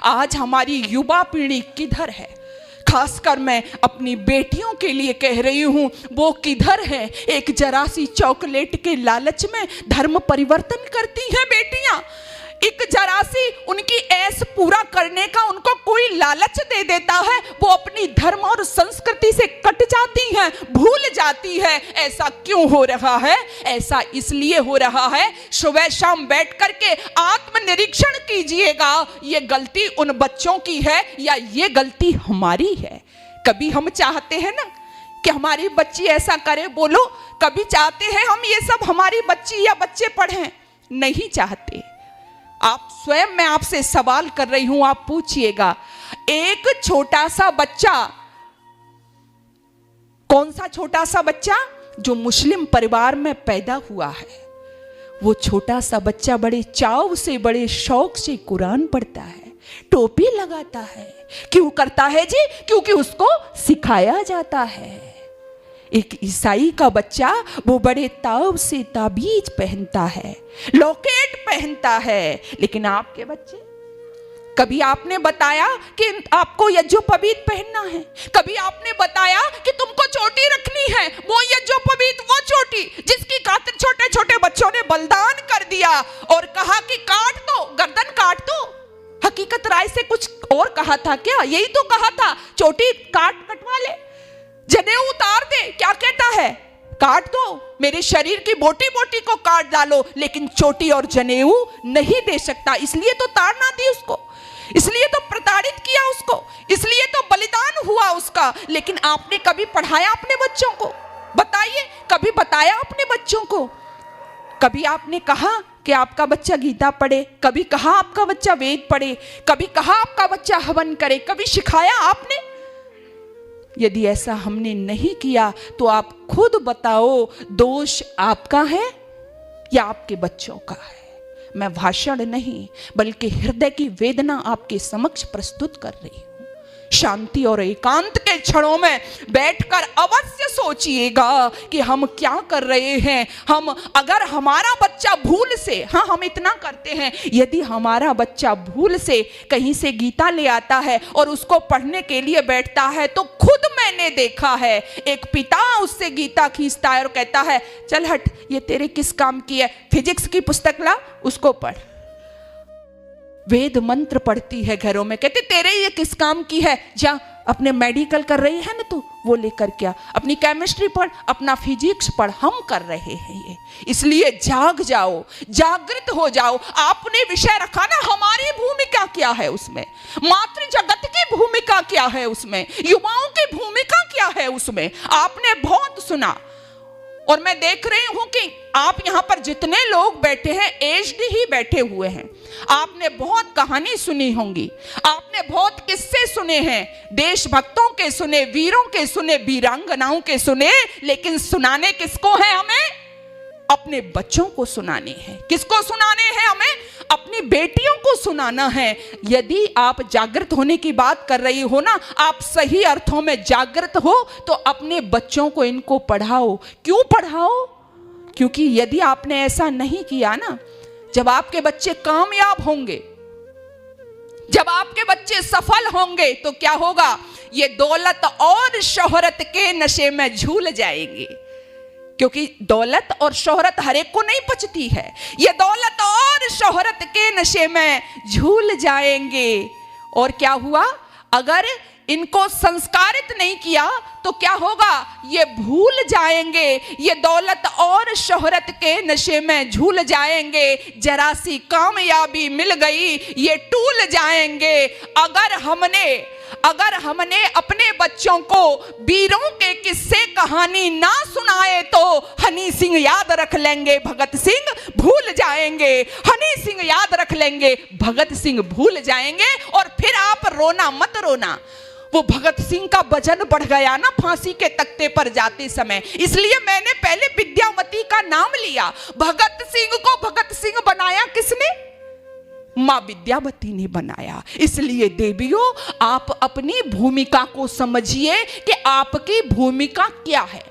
आज हमारी युवा पीढ़ी किधर है? खासकर मैं अपनी बेटियों के लिए कह रही हूँ, वो किधर है? एक जरा सी चॉकलेट के लालच में धर्म परिवर्तन करती हैं बेटियां। एक जरा सी उनकी ऐश पूरा करने का उनको कोई लालच दे देता है, वो अपनी धर्म और संस्कृति से कट जाती हैं, भूल जाती है। ऐसा क्यों हो रहा है? ऐसा इसलिए हो रहा है, सुबह शाम बैठ करके आत्मनिरीक्षण कीजिएगा, ये गलती उन बच्चों की है या ये गलती हमारी है? कभी हम चाहते हैं ना कि हमारी बच्ची ऐसा करे? बोलो, कभी चाहते हैं हम ये सब हमारी बच्ची या बच्चे पढ़ें? नहीं चाहते। आप स्वयं, मैं आपसे सवाल कर रही हूं, आप पूछिएगा, एक छोटा सा बच्चा, कौन सा छोटा सा बच्चा? जो मुस्लिम परिवार में पैदा हुआ है, वो छोटा सा बच्चा बड़े चाव से, बड़े शौक से कुरान पढ़ता है, टोपी लगाता है। क्यों करता है जी? क्योंकि उसको सिखाया जाता है। एक ईसाई का बच्चा वो बड़े ताव से ताबीज पहनता है, लॉकेट पहनता है। लेकिन आपके बच्चे, कभी आपने बताया कि आपको यज्ञोपवीत पहनना है? कभी आपने बताया कि तुमको चोटी रखनी है? वो यज्ञोपवीत, वो चोटी जिसकी खातिर छोटे छोटे बच्चों ने बलिदान कर दिया और कहा कि काट दो, गर्दन काट दो। हकीकत राय से कुछ और कहा था क्या? यही तो कहा था, चोटी कटवा ले, जनेऊ उतार दे। क्या कहता है? काट दो, मेरे शरीर की बोटी बोटी को काट डालो, लेकिन चोटी और जनेऊ नहीं दे सकता। इसलिए तो ताड़ना दी उसको, इसलिए तो प्रताड़ित किया उसको, इसलिए तो बलिदान हुआ उसका। लेकिन आपने कभी पढ़ाया अपने बच्चों को? बताइए, कभी बताया अपने बच्चों को? कभी आपने कहा कि आपका बच्चा गीता पढ़े? कभी कहा आपका बच्चा वेद पढ़े? कभी कहा आपका बच्चा हवन करे? कभी सिखाया आपने? यदि ऐसा हमने नहीं किया तो आप खुद बताओ, दोष आपका है या आपके बच्चों का है? मैं भाषण नहीं बल्कि हृदय की वेदना आपके समक्ष प्रस्तुत कर रही हूं। शांति और एकांत के क्षणों में बैठकर अवश्य सोचिएगा कि हम क्या कर रहे हैं। हम, अगर हमारा बच्चा भूल से, हाँ हम इतना करते हैं, यदि हमारा बच्चा भूल से कहीं से गीता ले आता है और उसको पढ़ने के लिए बैठता है, तो खुद मैंने देखा है, एक पिता उससे गीता खींचता है और कहता है, चल हट, ये तेरे किस काम की है, फिजिक्स की पुस्तक ला, उसको पढ़। वेद मंत्र पढ़ती है घरों में, कहते तेरे ये किस काम की है, जा अपने मेडिकल कर रही है ना तू, वो लेकर क्या, अपनी केमिस्ट्री पढ़, अपना फिजिक्स पढ़, हम कर रहे हैं ये। इसलिए जाग जाओ, जागृत हो जाओ। आपने विषय रखा ना, हमारी भूमिका क्या है उसमें, मातृ जगत की भूमिका क्या है उसमें, युवाओं की भूमिका क्या है उसमें। आपने बहुत सुना और मैं देख रही हूं कि आप यहां पर जितने लोग बैठे हैं, एजड ही बैठे हुए हैं। आपने बहुत कहानी सुनी होंगी, आपने बहुत किस्से सुने हैं, देशभक्तों के सुने, वीरों के सुने, वीरांगनाओं के सुने, लेकिन सुनाने किसको है हमें? अपने बच्चों को सुनाने हैं। किसको सुनाने हैं हमें? अपनी बेटियों को सुनाना है। यदि आप जागृत होने की बात कर रही हो ना, आप सही अर्थों में जागृत हो, तो अपने बच्चों को इनको पढ़ाओ। क्यों पढ़ाओ? क्योंकि यदि आपने ऐसा नहीं किया ना, जब आपके बच्चे कामयाब होंगे, जब आपके बच्चे सफल होंगे, तो क्या होगा? ये दौलत और शोहरत के नशे में झूल जाएंगे। क्योंकि दौलत और शोहरत हर एक को नहीं पचती है। ये दौलत और शोहरत के नशे में झूल जाएंगे। और क्या हुआ? अगर इनको संस्कारित नहीं किया तो क्या होगा? ये भूल जाएंगे, ये दौलत और शोहरत के नशे में झूल जाएंगे। जरा सी कामयाबी मिल गई, ये टूल जाएंगे। अगर हमने अपने बच्चों को वीरों के किस्से कहानी ना सुनाए तो हनी सिंह याद रख लेंगे, भगत सिंह भूल जाएंगे। हनी सिंह याद रख लेंगे, भगत सिंह भूल जाएंगे। और फिर आप रोना मत रोना, वो भगत सिंह का वजन बढ़ गया ना फांसी के तख्ते पर जाते समय, इसलिए मैंने पहले विद्यावती का नाम लिया। भगत सिंह को भगत सिंह बनाया किसने? मां विद्यावती ने बनाया। इसलिए देवियों, आप अपनी भूमिका को समझिए कि आपकी भूमिका क्या है।